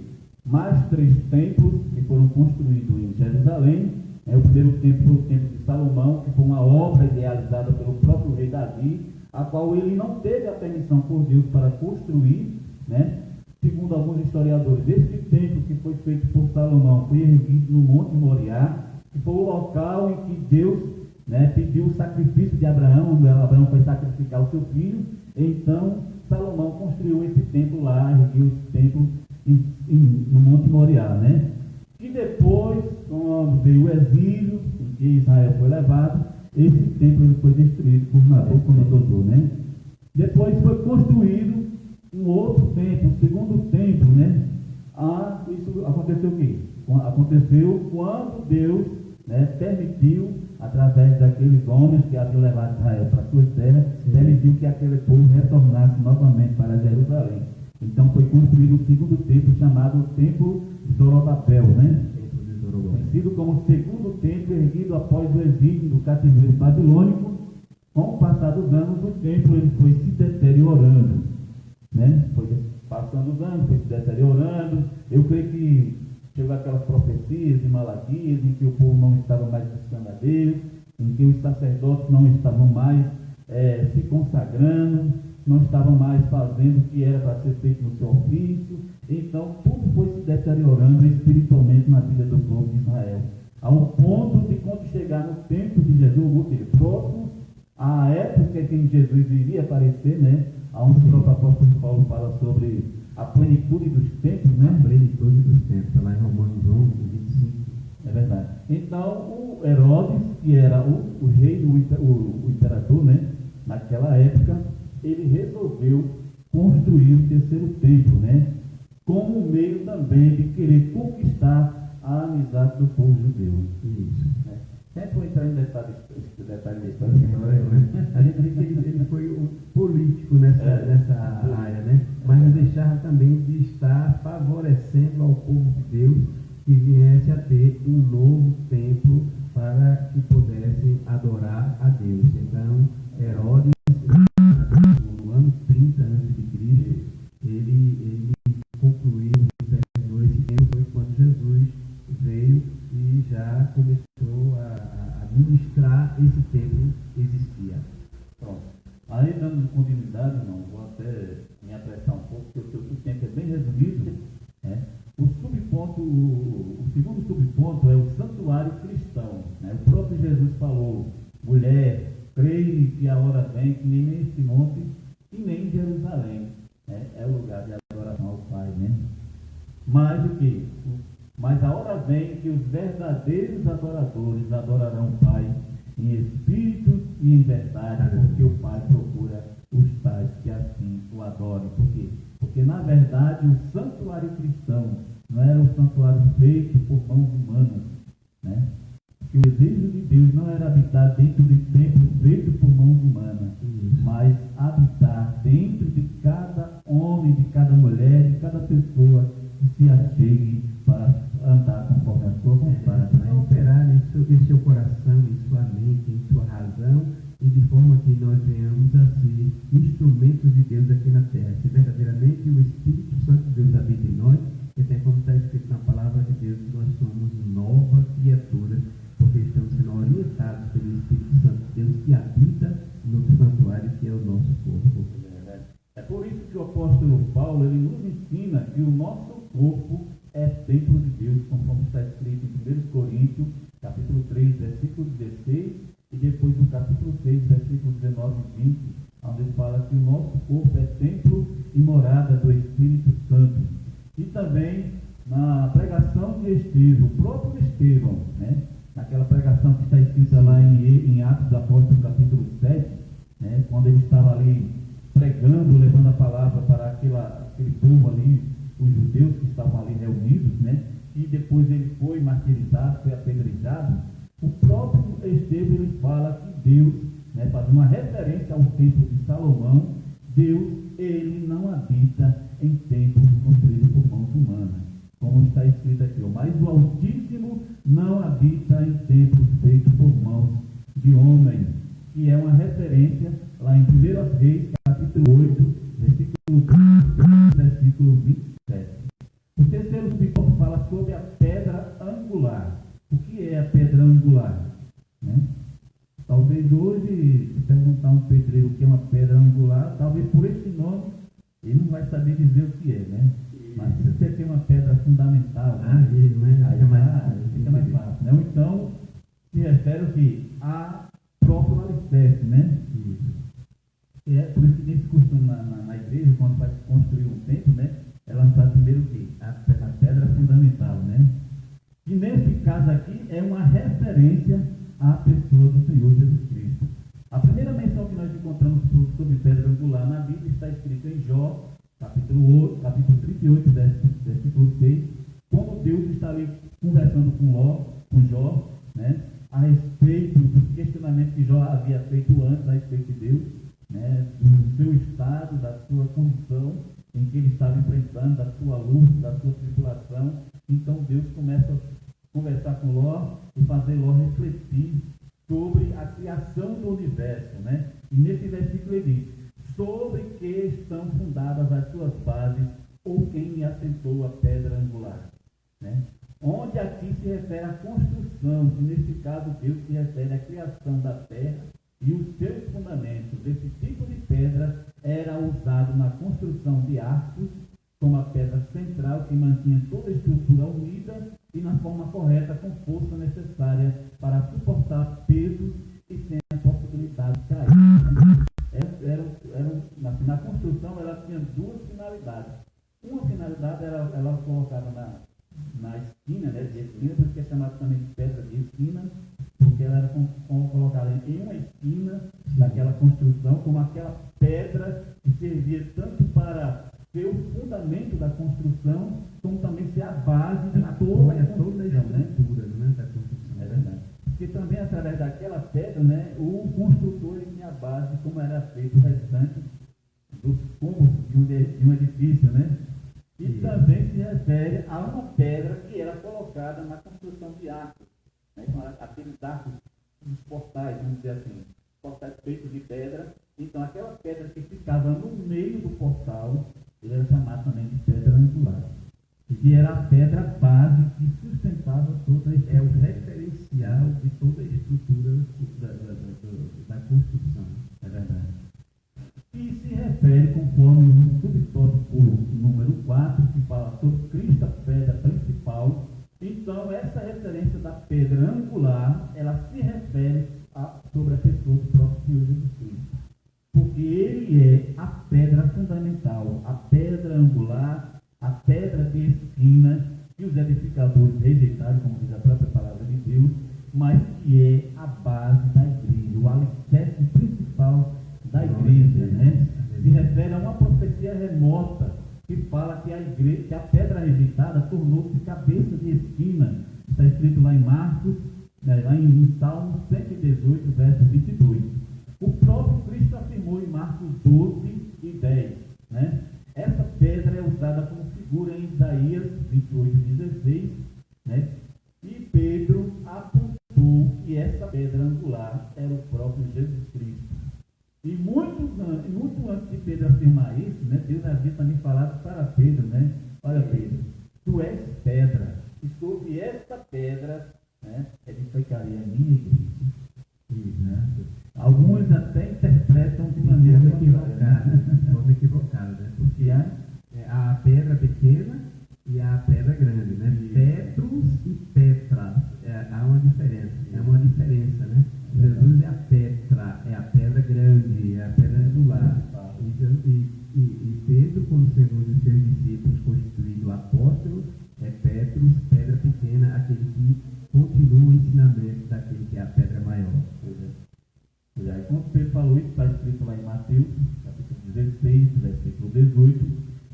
Mais 3 templos que foram construídos em Jerusalém. O primeiro templo foi o templo de Salomão, que foi uma obra idealizada pelo próprio rei Davi, a qual ele não teve a permissão por Deus para construir, né? Segundo alguns historiadores, este templo que foi feito por Salomão foi erguido no Monte Moriá, que foi o local em que Deus, né, pediu o sacrifício de Abraão, onde Abraão foi sacrificar o seu filho. Então Salomão construiu esse templo lá, ergueu esse templo no Monte Moriá, né? E depois, quando veio o exílio, em que Israel foi levado, esse templo ele foi destruído por Nabucodonosor, né? Depois foi construído um outro templo, um segundo templo, né? Isso aconteceu o quê? Aconteceu quando Deus, né, permitiu, através daqueles homens que haviam levado Israel para suas terras, permitiu que aquele povo retornasse novamente para Jerusalém. Então foi construído o segundo templo, chamado Templo de Zorobabel, né? Conhecido como o segundo templo erguido após o exílio do cativeiro babilônico. Com o passar dos anos, o templo ele foi se deteriorando, né? Foi passando os anos, foi se deteriorando. Eu creio que chegou aquelas profecias de Malaquias, em que o povo não estava mais buscando a Deus, em que os sacerdotes não estavam mais se consagrando, não estavam mais fazendo o que era para ser feito no seu ofício. Então tudo foi se deteriorando espiritualmente na vida do povo de Israel, ao ponto de, quando chegar no tempo de Jesus, próximo à época em que Jesus iria aparecer, né, onde o próprio apóstolo Paulo fala sobre a plenitude dos tempos, né? A plenitude dos tempos, lá em Romanos 11, 25. É verdade. Então o Herodes, que era o rei, o imperador, né, naquela época, ele resolveu construir o terceiro templo, né, como meio também de querer conquistar a amizade do povo judeu. Isso. Sempre vou entrar em detalhe da história. A gente vê que ele foi político nessa área, né? Mas não deixava também de estar favorecendo ao povo de Deus que viesse a ter um novo templo para que pudessem adorar a Deus. Então, Herodes, no ano 30 a.C., ele concluiu, terminou esse tempo, foi quando Jesus veio e já começou a ministrar esse templo que existia. Pronto. Aí, dando continuidade, irmão, vou até me apressar um pouco, porque o tempo é bem resumido, né? O segundo subponto é o santuário cristão, né? O próprio Jesus falou: mulher, creio que a hora vem que nem nesse monte e nem em Jerusalém, né? É o lugar de adoração ao Pai, né? Mas o que? Mas a hora vem que os verdadeiros adoradores adorarão o Pai em espírito e em verdade, porque o Pai procura os tais que assim o adorem. Por quê? Porque, na verdade, o santuário cristão não era um santuário feito por mãos humanas, né? Que o desejo de Deus não era habitar dentro de templos feitos por mãos humanas, mas habitar dentro de cada homem, de cada mulher, de cada pessoa que se achegue para andar conforme a sua vontade. Operar em seu coração, em sua mente, em sua razão, e de forma que nós venhamos a ser instrumentos de Deus aqui na terra. Se verdadeiramente o Espírito Santo de Deus habita em nós, até como está escrito na palavra de Deus, nós somos nova criatura apóstolo Paulo, ele nos ensina que o nosso corpo é templo de Deus, conforme está escrito em 1 Coríntios, capítulo 3, versículo 16, e depois no capítulo 6, versículo 19 e 20, onde ele fala que o nosso corpo é templo e morada do Espírito Santo. E também na pregação de Estevão, o próprio Estevão, né? Naquela pregação que está escrita lá em Atos dos Apóstolos, capítulo 7, né? Quando ele estava ali pregando, levando a palavra para aquele povo ali, os judeus que estavam ali reunidos, né? E depois ele foi martirizado, foi apedrejado. O próprio Estevão, ele fala que Deus, né, fazendo uma referência ao templo de Salomão, Deus, ele não habita em templos construídos por mãos humanas, como está escrito aqui, mas o Altíssimo não habita em templos feitos por mãos de homens, que é uma referência lá em 1 Reis, capítulo 8, versículo 27. O terceiro subtópico fala sobre a pedra angular. O que é a pedra angular? Né? Talvez hoje, se perguntar a um pedreiro o que é uma pedra angular, talvez por esse nome, ele não vai saber dizer o que é, né? Mas se você tem uma pedra fundamental, né? Aí fica mais fácil, né? Ou então, se refere o quê? A próprio alicerce, né? E é por isso que nesse costume na igreja, quando vai construir um templo, né? É lançar primeiro o quê? A pedra fundamental, né? E nesse caso aqui é uma referência à pessoa do Senhor Jesus Cristo. A primeira menção que nós encontramos sobre pedra angular na Bíblia está escrita em Jó, capítulo 38, versículo 6, quando Deus está ali conversando com Jó, né, a respeito dos questionamentos que Jó havia feito antes a respeito de Deus, né, do seu estado, da sua condição em que ele estava enfrentando, da sua luta, da sua tribulação. Então Deus começa a conversar com Ló e fazer Ló refletir sobre a criação do universo, né? E nesse versículo ele diz: sobre que estão fundadas as suas bases, ou quem assentou a pedra angular, né? Onde aqui se refere à construção, que nesse caso Deus se refere à criação da terra e os seus fundamentos. Esse tipo de pedra era usado na construção de arcos, como a pedra central que mantinha toda a estrutura unida e na forma correta, com força necessária para suportar pesos e sem a possibilidade de cair. Na construção ela tinha duas finalidades. Uma finalidade era ela colocada na esquina, né, de esquina, por isso que é chamada também de pedra de esquina, porque ela era colocada em uma esquina daquela construção, como aquela pedra que servia tanto para ser o fundamento da construção, como também ser a base de toda a construção, né? Da construção. É verdade. Porque também através daquela pedra, né, o construtor tinha a base, como era feito o restante dos cômodos de um edifício, né? E também se refere a uma pedra que era colocada na construção de arcos, né? Aqueles arcos dos portais, vamos dizer assim, portais feitos de pedra. Então aquela pedra que ficava no meio do portal, ele era chamado também de pedra angular, que era a pedra base que sustentava toda a estrutura. É o referencial de toda a estrutura da construção. É verdade. E se refere, conforme o subtópico número 4, que fala sobre Cristo, a pedra principal. Então, essa referência da pedra angular, ela se refere sobre a pessoa do próprio Senhor Jesus Cristo. Porque ele é a pedra fundamental, a pedra angular, a pedra de esquina, que os edificadores rejeitaram, como diz a própria palavra de Deus, mas que é a base da igreja, o alicerce principal da igreja, né? Se refere a uma profecia remota que fala que a igreja, que a pedra rejeitada tornou-se cabeça de esquina. Está escrito lá em Marcos, lá em Salmo 118, verso 22. O próprio Cristo afirmou em Marcos 12 e 10, né? Essa pedra é usada como figura em Isaías 28, 16, né? E Pedro apontou que essa pedra angular era o próprio Jesus Cristo. E muito antes de Pedro afirmar isso, né, Deus havia também falado para Pedro, né? Olha, Pedro, tu és pedra, e sobre esta pedra, né, edificarei a minha igreja. Né? Alguns até interpretam de maneira equivocada, né? Porque Pedro, como sendo um dos seus discípulos, constituído apóstolo, é Petros, pedra pequena, aquele que continua o ensinamento daquele que é a pedra maior. E aí, quando Pedro falou isso, está escrito lá em Mateus, capítulo 16, versículo 18.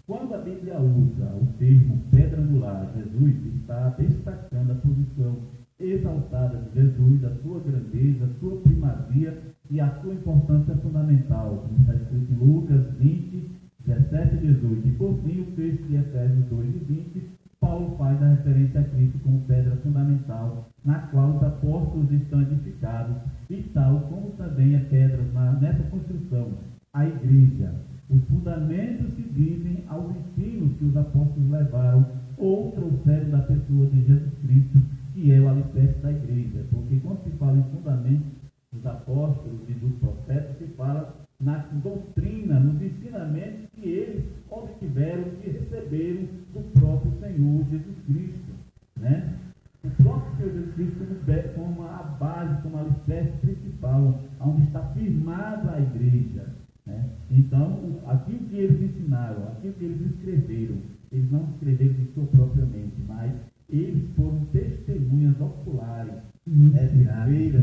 Quando a Bíblia usa o termo pedra angular, Jesus está destacando a posição exaltada de Jesus, a sua grandeza, a sua primazia e a sua importância fundamental, como está escrito em Lucas 20, 17 e 18. E por fim, o texto de Efésios 2 e 20, Paulo faz a referência a Cristo como pedra fundamental, na qual os apóstolos estão edificados, e tal como também é pedra nessa construção, a igreja. Os fundamentos se dizem aos ensinos que os apóstolos levaram ou trouxeram da pessoa de Jesus Cristo, que é o alicerce da igreja. Porque quando se fala em fundamentos dos apóstolos e dos profetas, se fala na doutrina, nos ensinamentos que eles obtiveram e receberam do próprio Senhor Jesus Cristo, né? O próprio Senhor Jesus Cristo como a base, como a alicerce principal, onde está firmada a igreja, né? Então, aquilo que eles ensinaram, aquilo que eles escreveram, eles não escreveram de sua própria mente, mas eles foram testemunhas oculares, inspiradas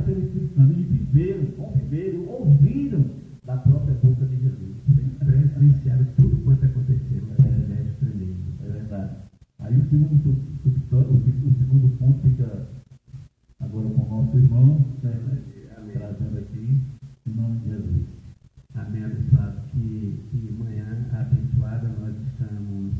pelo Espírito Santo, e viveram, conviveram, ouviram da própria boca de Jesus. Presenciaram tudo quanto aconteceu. É verdade. Aí o segundo ponto fica agora com o nosso irmão, trazendo aqui, em nome de Jesus. Amém, abençoado. Que manhã abençoada nós estamos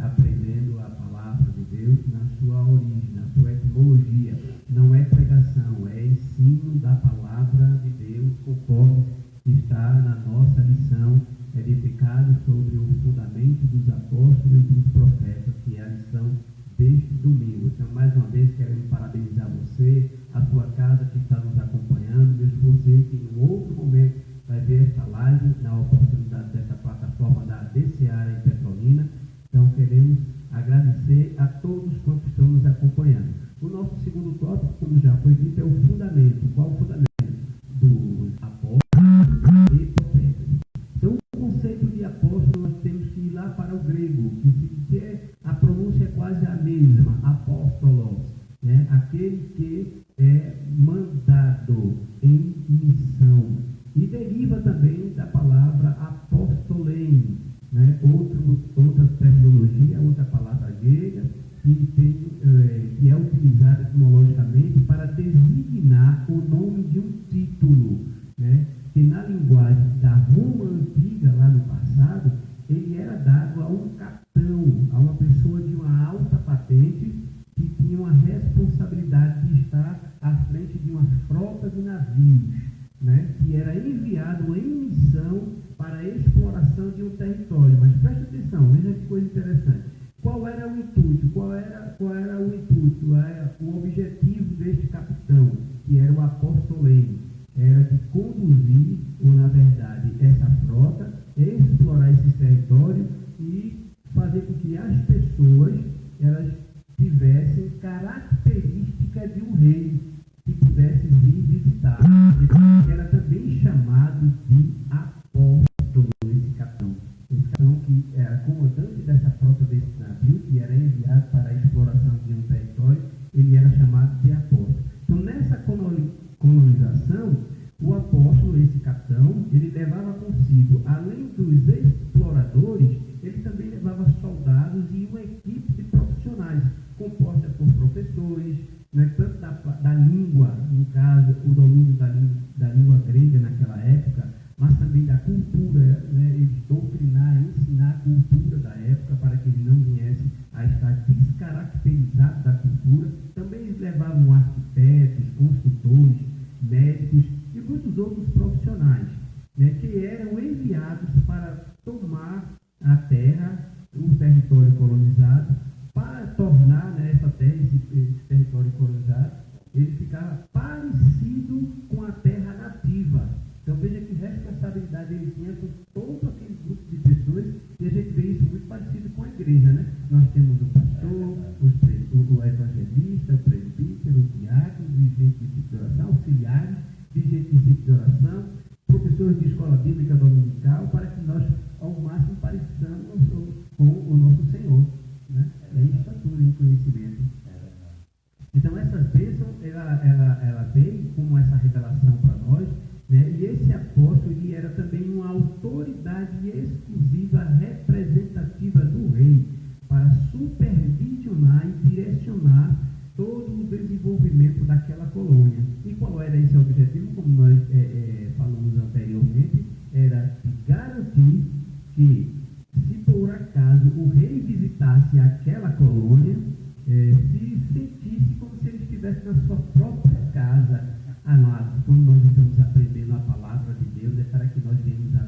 aprendendo a palavra de Deus na sua origem, na sua etimologia. Não é pregação, é ensino da palavra de Deus, conforme está na nossa lição, edificado sobre o fundamento dos apóstolos e dos profetas, que é a lição deste domingo. Então, mais uma vez, queremos parabenizar você, a sua casa que está nos acompanhando, mesmo você que em outro momento vai ver esta live na oportunidade dessa plataforma da DCA em Petrolina. Então, queremos agradecer a todos quantos estão nos acompanhando. O nosso segundo tópico, como já foi dito, é o fundamento. Qual o fundamento? Dos apóstolos e profetas. Então, o conceito de apóstolo, nós temos que ir lá para o grego, que a pronúncia é quase a mesma, apóstolos, né? Aquele que é mandado em missão. E deriva também da palavra apostolém, né? Outra terminologia, outra palavra grega, que é utilizada etimologicamente para designar o nome de um título, né? Que na linguagem da Roma antiga, lá no passado, ele era dado a um capitão, a uma pessoa de uma alta patente, que tinha uma responsabilidade de estar à frente de uma frota de navios, né? Que era enviado em missão para a exploração de um território. Mas preste atenção, veja que coisa interessante. Qual era o intuito? Qual era o intuito? O objetivo deste capitão, que era o apostolém, era de conduzir, ou na verdade, essa frota, explorar esse território e fazer com que as pessoas elas tivessem característica de um rei que pudesse vir visitar. Ele era também chamado de apóstolo, esse capitão. Esse capitão que era comandante dessa frota desse navio, que era enviado para a exploração de um território, ele era chamado de apóstolo. Então, nessa colonização, o apóstolo, esse capitão, ele levava consigo, além dos exploradores, ele também levava soldados e uma equipe de profissionais, composta por professores, né, tanto da língua, no caso, o domínio da língua grega naquela época, mas também da cultura, né, eles doutrinar, ensinar a cultura da época para que eles não viessem a estar descaracterizados da cultura. Também eles levavam arquitetos, construtores, médicos e muitos outros profissionais, né, que eram enviados para tomar a terra, o território colonizado, para tornar, né, essa terra, esse território colonizado, ele ficava parecido com a terra nativa. Então veja que responsabilidade ele tinha com todo aquele grupo de pessoas, e a gente vê isso muito parecido com a igreja, né? Nós temos o pastor, o evangelista, o presbítero, o diácono, o dirigente de ciclo de oração, auxiliares, dirigente de ciclo de oração, professores de escola bíblica dominical, para que nós objetivo, como nós falamos anteriormente, era garantir que, se por acaso o rei visitasse aquela colônia, se sentisse como se ele estivesse na sua própria casa. Amados, quando nós estamos aprendendo a palavra de Deus, é para que nós venhamos a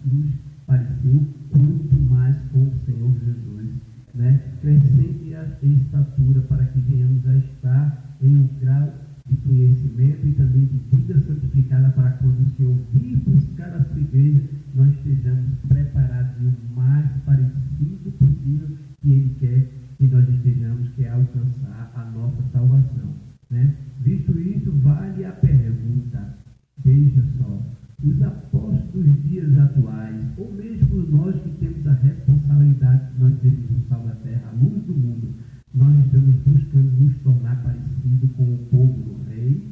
nos parecer quanto mais com o Senhor Jesus, né? Crescente a estatura, para que venhamos a estar em um grau de conhecimento e também de vida santificada, para quando o Senhor vir buscar a sua igreja, nós estejamos preparados e o mais parecido possível que Ele quer que nós estejamos, que é alcançar a nossa salvação, né? Visto isso, vale a pergunta, veja só, os apóstolos dos dias atuais, ou mesmo nós que temos a responsabilidade de nós sermos o sal da terra, a luz do mundo, nós estamos buscando nos tornar parecido com o povo do rei,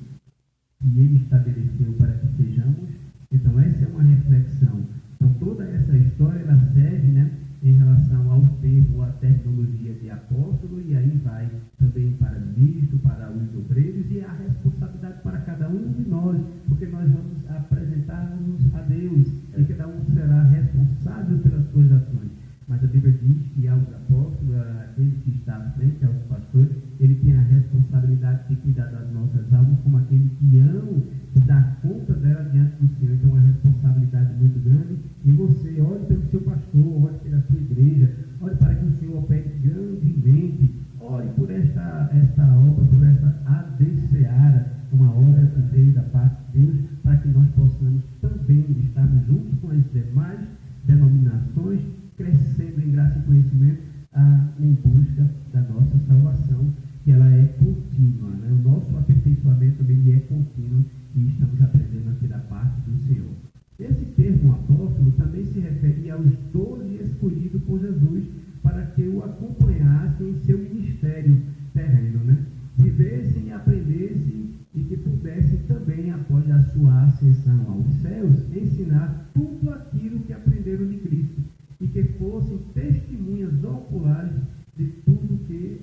que ele estabeleceu para que sejamos. Então essa é uma reflexão. Então toda essa história, ela serve, né, em relação ao termo, a terminologia de apóstolo, e aí vai também para ministro, para os obreiros, e a responsabilidade para cada um de nós, porque nós vamos apresentar-nos a Deus, e cada um será responsável pelas suas ações. Mas a Bíblia diz que aos apóstolos, aquele que está à frente, aos pastores, ele tem a responsabilidade de cuidar das nossas almas como aquele que ama e dá conta dela diante do Senhor. Então é uma responsabilidade muito grande. E você, olhe pelo seu pastor, olhe pela sua igreja, olhe para que o Senhor opere grandemente, olhe por esta obra, por esta ADCeara, uma obra que veio da parte de Deus, para que nós possamos também estarmos juntos com as demais denominações, crescendo em graça e conhecimento, em busca da nossa salvação, que ela é contínua, né? O nosso aperfeiçoamento também é contínuo, e estamos aprendendo aqui da parte do Senhor. Esse termo apóstolo também se refere aos 12 escolhidos por Jesus para que o acompanhassem em seu ministério terreno, né? Vivessem e aprendessem, e que pudessem também, após a sua ascensão aos céus, ensinar tudo aquilo que aprenderam de Cristo, e que fossem testemunhas oculares de tudo que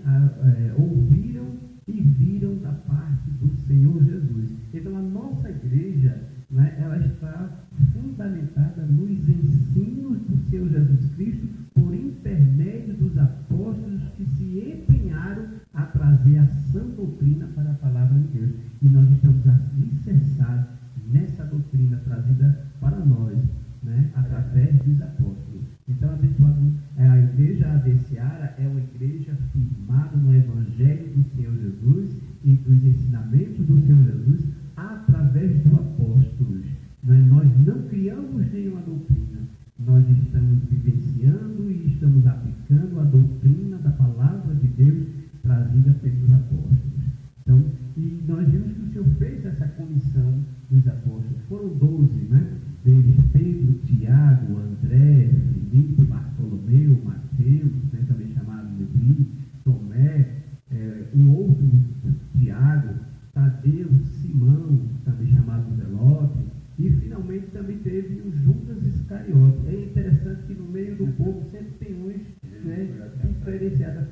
ouviram e viram da parte do Senhor Jesus. Então a nossa igreja, né, ela está fundamentada nos ensinos do Senhor Jesus Cristo, por intermédio dos apóstolos que se empenharam a trazer a sã doutrina para a palavra de Deus. E nós estamos alicerçados nessa doutrina trazida para nós, né, através dos apóstolos. Então, abençoado, a igreja ADCeara é uma igreja firmada no Evangelho do Senhor Jesus e dos ensinamentos do Senhor Jesus através dos apóstolos. Nós não criamos nenhuma doutrina, nós estamos vivenciando e estamos aplicando a doutrina da palavra de Deus trazida pelos apóstolos. Então, e nós vimos que o Senhor fez essa comissão dos apóstolos. Foram 12, né? Deles Pedro, Tiago, André, Filipe, Bartolomeu, Mateus, né, também chamado Levi, Tomé, um outro Tiago, Tadeu, Simão, também chamado Zelote, e finalmente também teve o Judas Iscariote. É interessante que no meio do povo sempre tem uns, né, diferenciados,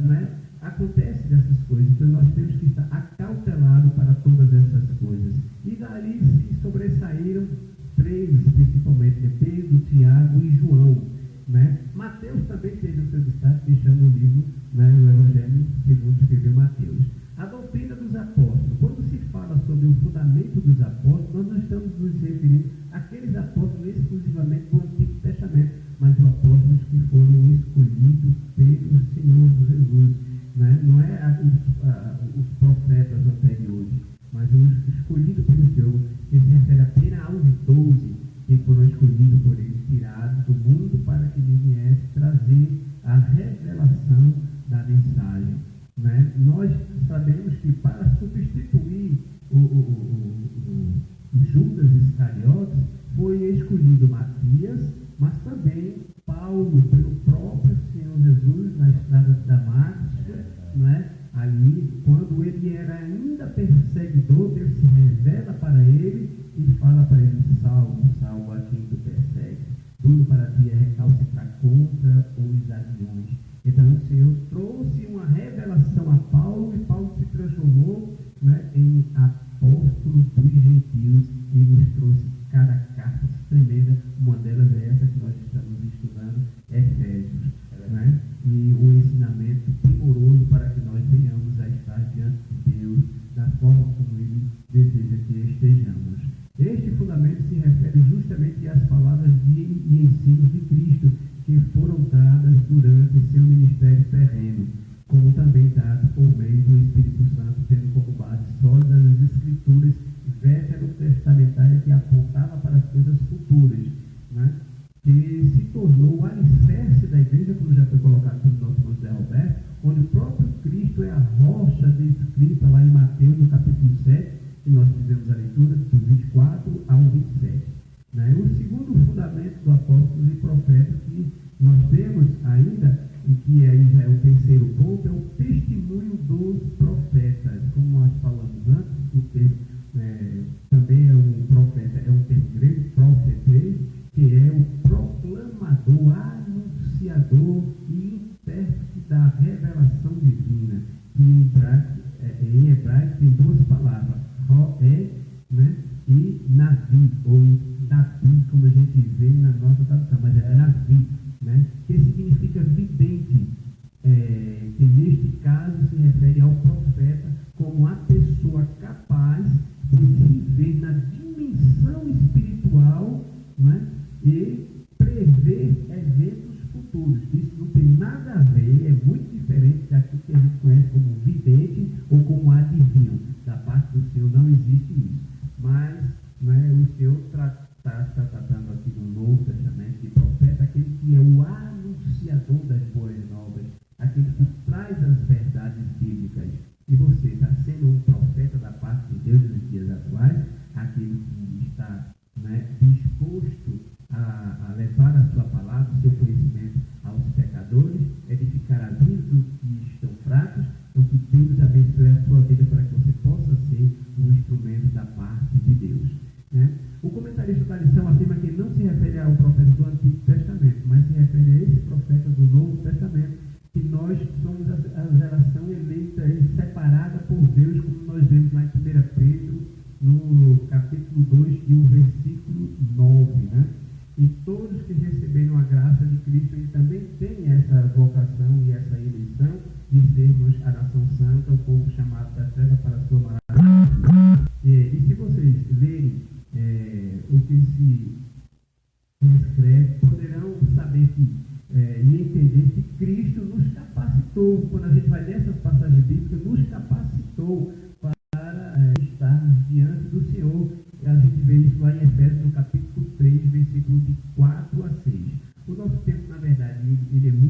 né? Acontece dessas coisas, então nós temos que estar acautelados para todas essas coisas. E dali se sobressaíram 3, principalmente, né? Pedro, Tiago e João, né? Mateus também teve o seu destaque, deixando o livro, né, no Evangelho segundo escreveu Mateus. A doutrina dos apóstolos. Quando se fala sobre o fundamento dos apóstolos, nós não estamos nos referindo àqueles apóstolos exclusivamente do Antigo Testamento, mas os apóstolos que foram escolhidos pelo Senhor Jesus, né? Não é os profetas anteriores, mas os escolhidos pelo Senhor, que se refere apenas aos 12 que foram escolhidos por Ele, tirados do mundo, para que Ele viesse trazer a revelação da mensagem, né? Nós sabemos que para substituir o Judas Iscariotes foi escolhido Matias, mas também Paulo, pelo próprio Senhor Jesus, na estrada de Damasco, né? Ali, quando ele era ainda perseguidor, Deus se revela para ele e fala para ele: salvo, salvo a quem tu persegue. Tudo para ti é recalcitrar contra os aviões. Então o Senhor trouxe uma revelação a Paulo, e Paulo se transformou, né, em apóstolo de Cristo que foram dadas durante seu ministério terreno, como também dadas por meio do Espírito Santo, tendo como base sólida as Escrituras veterotestamentárias que apontava para as coisas futuras, né? Que se tornou o alicerce da igreja, como já foi colocado pelo nosso irmão José Roberto, onde o próprio Cristo é a rocha descrita lá em Mateus, no capítulo 7, que nós fizemos a leitura, do 24 ao 27. Né? O segundo fundamento do apóstolo e profeta que nós temos ainda, e que aí já é o terceiro ponto, é o testemunho dos profetas. Como nós falamos antes, o termo também é um profeta, é um termo grego, profetei, que é o proclamador, anunciador e intérprete da revelação divina, que em hebraico tem duas palavras, roé, né, e navi, ou nabi, como a gente vê na nossa tradução, mas é navi, né, que significa vidente, que neste caso se refere ao profeta como a pessoa capaz de se ver na dimensão espiritual, né, e prever eventos futuros. Isso não tem nada a ver, é muito diferente daquilo que a gente conhece como vidente ou como adivinho. Da parte do Senhor não existe isso. Mas o Senhor está tratando aqui no Novo Testamento de profeta, aquele que é o anunciador das boas novas, aquele que traz as verdades bíblicas. E você está sendo um profeta da parte de Deus nos dias atuais, aquele que está disposto a levar a sua palavra, o seu conhecimento aos pecadores, edificar a vida dos que estão fracos, então que Deus abençoe a sua vida para que você possa ser um instrumento da parte de Deus. Né? O comentarista da lição afirma que não se refere ao profeta do Antigo Testamento, mas se refere a esse profeta do Novo Testamento, que nós somos a geração eleita e separada por Deus, como nós vemos lá em 1 Pedro, no capítulo 2 e o versículo 9, né? E todos que receberam a graça de Cristo, eles também têm essa vocação e essa eleição de sermos a nação santa, o povo chamado da treva para a sua maravilha. E se vocês lerem o que se escreve, poderão saber e entender que Cristo nos capacitou, quando a gente vai ler essas passagens bíblicas, nos capacitou para estarmos diante do Senhor. A gente vê isso lá em Efésios, no capítulo 3, versículo de 4 a 6. O nosso tempo, na verdade, ele é muito